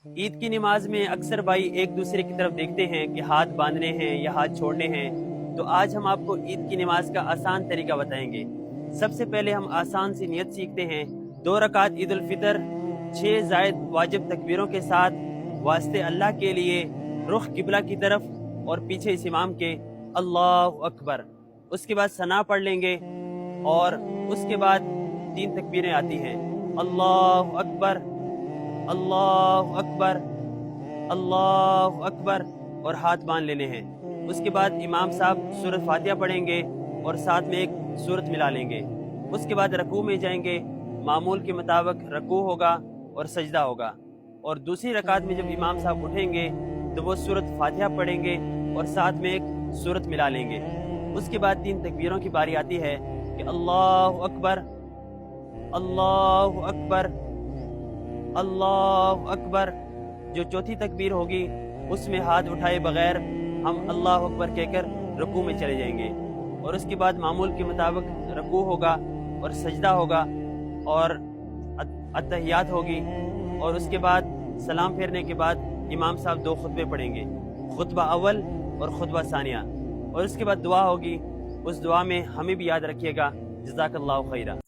عید کی نماز میں اکثر بھائی ایک دوسرے کی طرف دیکھتے ہیں کہ ہاتھ باندھنے ہیں یا ہاتھ چھوڑنے ہیں، تو آج ہم آپ کو عید کی نماز کا آسان طریقہ بتائیں گے۔ سب سے پہلے ہم آسان سی نیت سیکھتے ہیں۔ 2 رکعت عید الفطر 6 زائد واجب تکبیروں کے ساتھ واسطے اللہ کے لیے، رخ قبلہ کی طرف اور پیچھے اس امام کے اللہ اکبر۔ اس کے بعد ثنا پڑھ لیں گے اور اس کے بعد 3 تکبیریں آتی ہیں، اللہ اکبر، اللہ اکبر، اللہ اکبر، اور ہاتھ باندھ لینے ہیں۔ اس کے بعد امام صاحب سورۃ فاتحہ پڑھیں گے اور ساتھ میں ایک سورت ملا لیں گے۔ اس کے بعد رکوع میں جائیں گے، معمول کے مطابق رکوع ہوگا اور سجدہ ہوگا، اور دوسری رکعت میں جب امام صاحب اٹھیں گے تو وہ سورۃ فاتحہ پڑھیں گے اور ساتھ میں ایک سورت ملا لیں گے۔ اس کے بعد 3 تکبیروں کی باری آتی ہے کہ اللہ اکبر، اللہ اکبر، اللہ اکبر۔ جو چوتھی تکبیر ہوگی اس میں ہاتھ اٹھائے بغیر ہم اللہ اکبر کہہ کر رکوع میں چلے جائیں گے، اور اس کے بعد معمول کے مطابق رکوع ہوگا اور سجدہ ہوگا اور اتحیات ہوگی، اور اس کے بعد سلام پھیرنے کے بعد امام صاحب 2 خطبے پڑھیں گے، خطبہ اول اور خطبہ ثانیہ، اور اس کے بعد دعا ہوگی۔ اس دعا میں ہمیں بھی یاد رکھیے گا۔ جزاک اللہ خیرہ۔